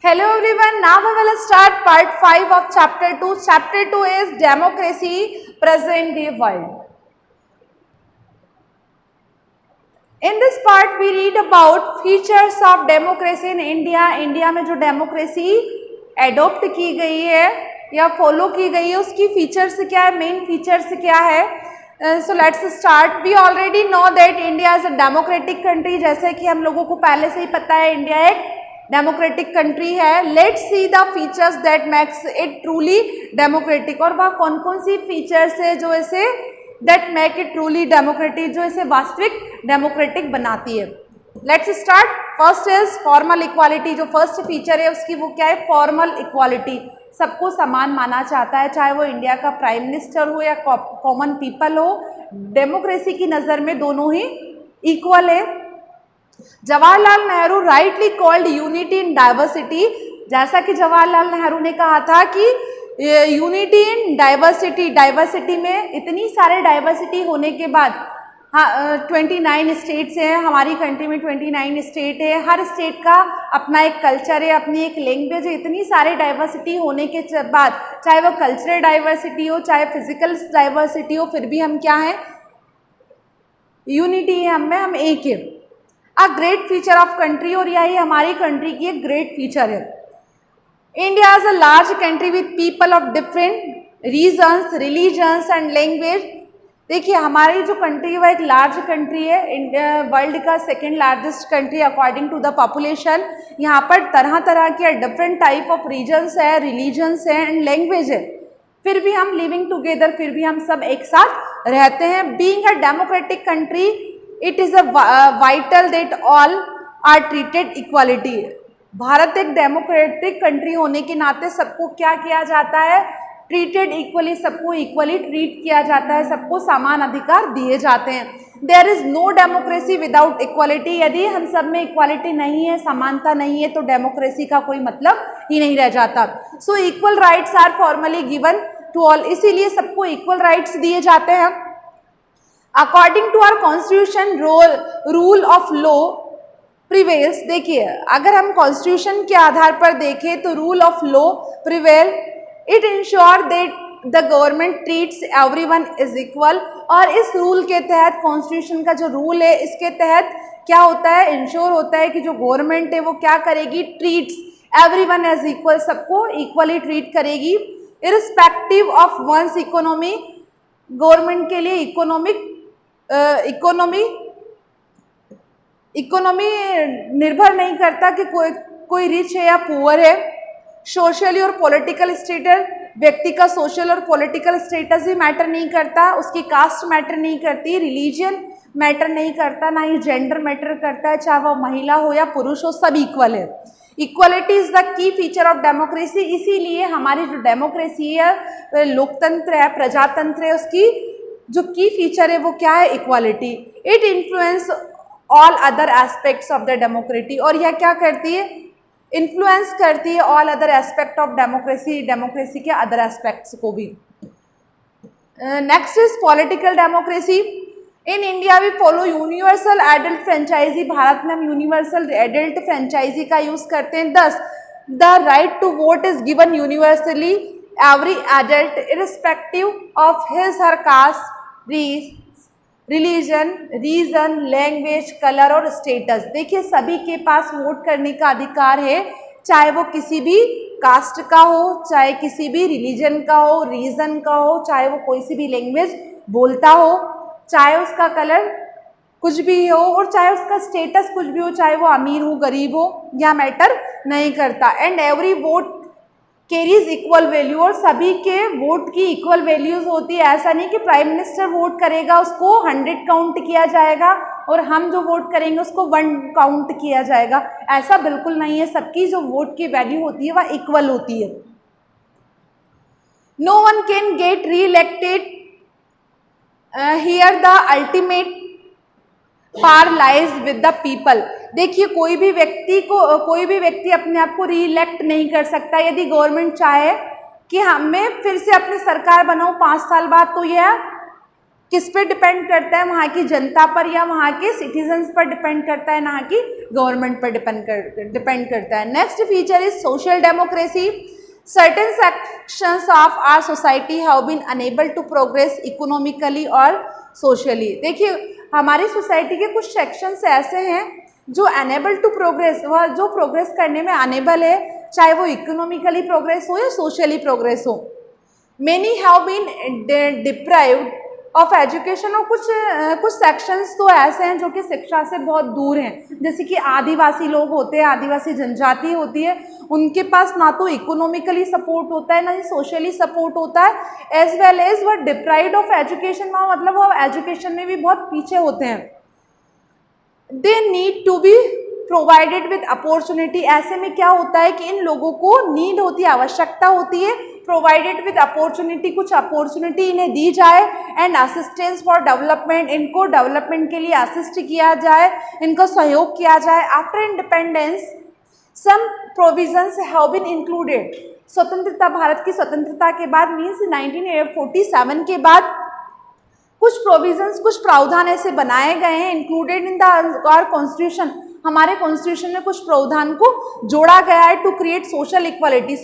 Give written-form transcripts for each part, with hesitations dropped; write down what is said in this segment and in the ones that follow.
Hello everyone, now we will start part 5 of chapter 2. Chapter 2 is democracy present day world. In this part we read about features of democracy in India. India में जो democracy adopt की गई है या follow की गई है उसकी फीचर्स क्या है, मेन फीचर्स क्या है. So let's start. We already know that India is a democratic country. जैसे कि हम लोगों को पहले से ही पता है इंडिया एक डेमोक्रेटिक कंट्री है. Let's see the features that makes it truly democratic. और वह कौन कौन सी फीचर्स है जो इसे that make it truly democratic, जो इसे वास्तविक डेमोक्रेटिक बनाती है. Let's start. First is formal equality. जो फर्स्ट फीचर है उसकी वो क्या है, फॉर्मल इक्वालिटी. सबको समान माना चाहता है, चाहे वो इंडिया का प्राइम मिनिस्टर हो या कॉमन पीपल हो. डेमोक्रेसी की नज़र में दोनों ही इक्वल है. Jawaharlal Nehru rightly called unity in diversity. जैसा कि जवाहरलाल नेहरू ने कहा था कि यूनिटी इन डाइवर्सिटी, डाइवर्सिटी में इतनी सारे डाइवर्सिटी होने के बाद, हाँ 29 स्टेट्स हैं हमारी कंट्री में, 29 स्टेट है, हर स्टेट का अपना एक कल्चर है, अपनी एक लैंग्वेज है. इतनी सारे डाइवर्सिटी होने के बाद, चाहे वो कल्चरल डाइवर्सिटी हो चाहे फिजिकल डाइवर्सिटी हो, फिर भी हम क्या हैं, यूनिटी है हम एक है. A great feature of country, और यही हमारी कंट्री की एक ग्रेट फीचर है. India is a large country with people of different regions, religions and language. देखिए हमारी जो कंट्री है वह एक लार्ज कंट्री है, वर्ल्ड का second largest country according to the population. यहाँ पर तरह तरह के डिफरेंट टाइप ऑफ रीजन्स है, रिलीजन्स है एंड लैंग्वेज है. फिर भी हम लिविंग टुगेदर, फिर भी हम सब एक साथ रहते हैं. Being a democratic country it is a vital that all are treated equality. Bharat एक डेमोक्रेटिक कंट्री होने के नाते सबको क्या किया जाता है, ट्रीटेड इक्वली. सबको इक्वली ट्रीट किया जाता है, सबको समान अधिकार दिए जाते हैं. There is no democracy without equality. यदि हम सब में इक्वालिटी नहीं है, समानता नहीं है, तो डेमोक्रेसी का कोई मतलब ही नहीं रह जाता. So equal rights are formally given to all. इसीलिए सबको इक्वल राइट्स दिए जाते हैं. According to our constitution rule of law prevails. देखिए अगर हम कॉन्स्टिट्यूशन के आधार पर देखें तो rule of law prevail. It ensure that the government treats everyone is equal. और इस रूल के तहत, कॉन्स्टिट्यूशन का जो रूल है इसके तहत क्या होता है, इंश्योर होता है कि जो गवर्नमेंट है वो क्या करेगी, ट्रीट्स एवरीवन एज इक्वल. सबको इक्वली ट्रीट करेगी irrespective of one's economy. Government के लिए इकोनॉमी निर्भर नहीं करता कि कोई रिच है या पुअर है. सोशली और पॉलिटिकल स्टेटस, व्यक्ति का सोशल और पॉलिटिकल स्टेटस भी मैटर नहीं करता, उसकी कास्ट मैटर नहीं करती, रिलीजन मैटर नहीं करता, ना ही जेंडर मैटर करता है, चाहे वह महिला हो या पुरुष हो, सब इक्वल है. Equality is the key feature of democracy. इसीलिए हमारी जो डेमोक्रेसी है, लोकतंत्र है, प्रजातंत्र है, उसकी जो की फीचर है वो क्या है, equality. It influence all other aspects of the democracy. और यह क्या करती है, इन्फ्लुएंस करती है all other aspect of democracy, democracy के अदर एस्पेक्ट्स को भी. Next is political democracy. In India we follow universal adult franchise. Bharat में हम यूनिवर्सल एडल्ट फ्रेंचाइजी का यूज करते हैं. Thus the right to vote is given universally. Every adult irrespective of his her caste, religion, reason, language, colour और status. देखिए सभी के पास vote करने का अधिकार है, चाहे वो किसी भी कास्ट का हो, चाहे किसी भी रिलीजन का हो, रीजन का हो, चाहे वो कोई सी भी लैंग्वेज बोलता हो, चाहे उसका कलर कुछ भी हो और चाहे उसका स्टेटस कुछ भी हो, चाहे वो अमीर हो गरीब हो, यह मैटर नहीं करता. And every vote carries equal value. और सभी के वोट की इक्वल वैल्यूज होती है. ऐसा नहीं कि प्राइम मिनिस्टर वोट करेगा उसको 100 काउंट किया जाएगा और हम जो वोट करेंगे उसको 1 काउंट किया जाएगा. ऐसा बिल्कुल नहीं है. सबकी जो वोट की वैल्यू होती है वह इक्वल होती है. No one can get re elected here. The ultimate power lies with the people. देखिए कोई भी व्यक्ति अपने आप को री इलेक्ट नहीं कर सकता. यदि गवर्नमेंट चाहे कि हमें फिर से अपनी सरकार बनाओ 5 साल बाद, तो यह किस पे डिपेंड करता है? वहाँ की जनता पर या वहाँ के सिटीजन्स पर डिपेंड करता है, ना कि गवर्नमेंट पर डिपेंड करता है। Next feature is social democracy. Certain sections of our society have been unable to progress economically और सोशली। देखिए, हमारी सोसाइटी के कुछ सेक्शंस ऐसे हैं जो अनेबल टू प्रोग्रेस, वह जो प्रोग्रेस करने में अनेबल है, चाहे वो इकोनॉमिकली प्रोग्रेस हो या सोशली प्रोग्रेस हो। Many have been deprived of education, और कुछ सेक्शंस तो ऐसे हैं जो कि शिक्षा से बहुत दूर हैं, जैसे कि आदिवासी लोग होते हैं, आदिवासी जनजाति होती है, उनके पास ना तो इकोनॉमिकली सपोर्ट होता है ना ही सोशली सपोर्ट होता है, एज वेल एज वह डिप्राइव्ड ऑफ एजुकेशन, मतलब वो एजुकेशन में भी बहुत पीछे होते हैं। They need to be provided with opportunity. ऐसे में क्या होता है कि इन लोगों को नीड होती है, आवश्यकता होती है, प्रोवाइडेड विद अपॉर्चुनिटी, कुछ अपॉर्चुनिटी इन्हें दी जाए, एंड असिस्टेंस फॉर डेवलपमेंट, इनको डेवलपमेंट के लिए असिस्ट किया जाए, इनको सहयोग किया जाए। After independence some provisions have been included. स्वतंत्रता, भारत की स्वतंत्रता के बाद मीन्स 1947 के बाद कुछ प्रोविजंस, कुछ प्रावधान ऐसे बनाए गए हैं, included in the our constitution, हमारे कॉन्स्टिट्यूशन में कुछ प्रावधान को जोड़ा गया है to create social equality.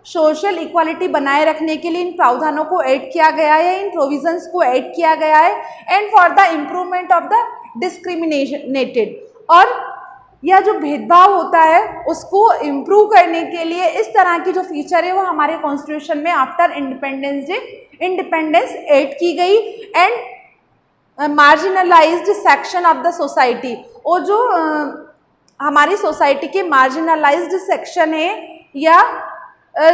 Social equality बनाए रखने के लिए इन प्रावधानों को ऐड किया गया है, इन प्रोविजंस को ऐड किया गया है, and for the improvement of the discriminated, और यह जो भेदभाव होता है उसको इम्प्रूव करने के लिए इस तरह की जो फीचर है वो हमारे कॉन्स्टिट्यूशन में आफ्टर इंडिपेंडेंस ऐड की गई। And marginalised section of the society, और जो हमारी सोसाइटी के मार्जिनलाइज्ड सेक्शन है या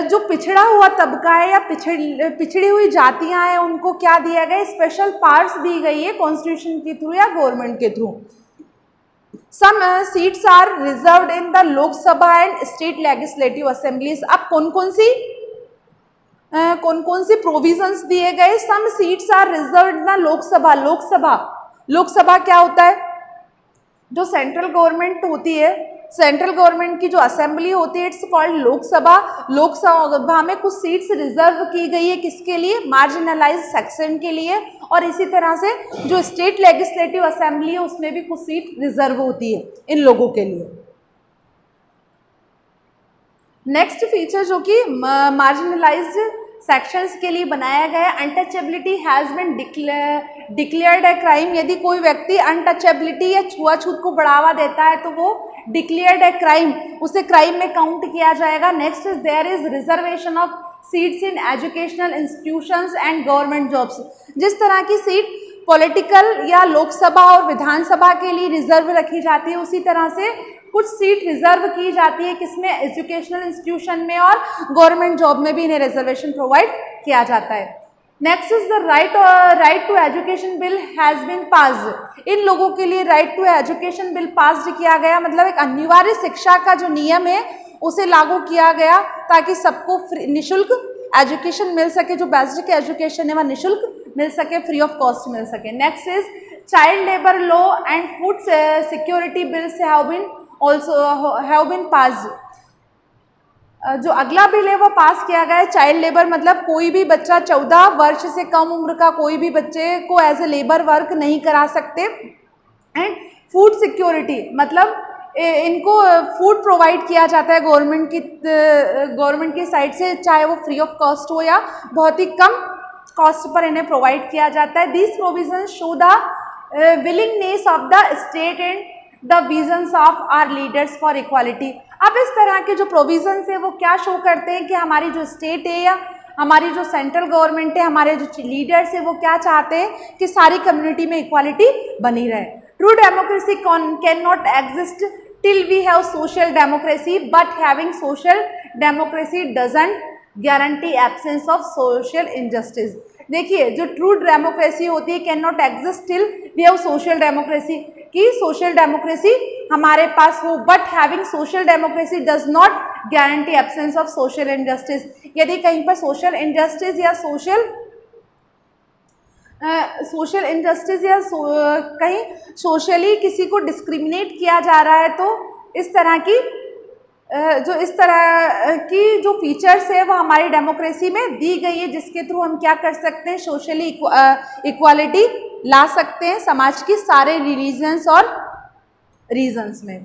जो पिछड़ा हुआ तबका है या पिछड़ी हुई जातियां हैं, उनको क्या दिया गया? स्पेशल पावर्स दी गई है कॉन्स्टिट्यूशन के थ्रू या गवर्नमेंट के through. Some seats are reserved in the Lok Sabha and state legislative assemblies. अब कौन कौन सी प्रोविजंस दिए गए? Some seats are reserved in the Lok Sabha क्या होता है? जो सेंट्रल गवर्नमेंट होती है, सेंट्रल गवर्नमेंट की जो असेंबली होती है, इट्स कॉल्ड लोकसभा। लोकसभा में कुछ सीट्स रिजर्व की गई है, किसके लिए? मार्जिनलाइज सेक्शन के लिए। और इसी तरह से जो स्टेट लेजिस्लेटिव असेंबली है उसमें भी कुछ सीट रिजर्व होती है इन लोगों के लिए। नेक्स्ट फीचर जो कि मार्जिनलाइज्ड सेक्शंस के लिए बनाया गया, untouchability has been declared a crime. यदि कोई व्यक्ति अनटचेबिलिटी या छुआछूत को बढ़ावा देता है तो वो डिक्लेयर्ड ए क्राइम, उसे क्राइम में काउंट किया जाएगा। Next is there is reservation of seats in educational institutions and government jobs. जिस तरह की सीट पॉलिटिकल या लोकसभा और विधानसभा के लिए रिजर्व रखी जाती है, उसी तरह से कुछ सीट रिजर्व की जाती है, किसमें? एजुकेशनल इंस्टीट्यूशन में, और गवर्नमेंट जॉब में भी इन्हें रिजर्वेशन प्रोवाइड किया जाता है। Next is the right to education bill has been passed. इन लोगों के लिए right to education bill passed किया गया, मतलब एक अनिवार्य शिक्षा का जो नियम है उसे लागू किया गया ताकि सबको निःशुल्क एजुकेशन मिल सके, जो बेसिक एजुकेशन है वह निःशुल्क मिल सके, फ्री ऑफ कॉस्ट मिल सके। Next is child labour law and food security bills have been passed. जो अगला बिल है वो पास किया गया है, चाइल्ड लेबर मतलब कोई भी बच्चा 14 वर्ष से कम उम्र का कोई भी बच्चे को एज ए लेबर वर्क नहीं करा सकते। एंड फूड सिक्योरिटी मतलब इनको फूड प्रोवाइड किया जाता है गवर्नमेंट की साइड से, चाहे वो फ्री ऑफ कॉस्ट हो या बहुत ही कम कॉस्ट पर इन्हें प्रोवाइड किया जाता है। This provision show the willingness of the state and the visions of our leaders for equality. अब इस तरह के जो प्रोविजंस है वो क्या शो करते हैं कि हमारी जो स्टेट है या हमारी जो सेंट्रल गवर्नमेंट है, हमारे जो लीडर्स है वो क्या चाहते हैं कि सारी कम्युनिटी में इक्वालिटी बनी रहे। True democracy can not exist till we have social democracy, but having social democracy doesn't guarantee absence of social injustice. देखिए, जो ट्रू डेमोक्रेसी होती है can not exist till we have social democracy, कि social democracy हमारे पास हो, but having social democracy does not guarantee absence of social injustice. यदि कहीं पर सोशल इनजस्टिस या कहीं सोशली किसी को डिस्क्रिमिनेट किया जा रहा है तो इस तरह की जो इस तरह की जो फीचर्स है वो हमारी डेमोक्रेसी में दी गई है, जिसके थ्रू हम क्या कर सकते हैं, सोशली इक्वालिटी ला सकते हैं समाज की सारे रिलीजन्स और रीजन्स में।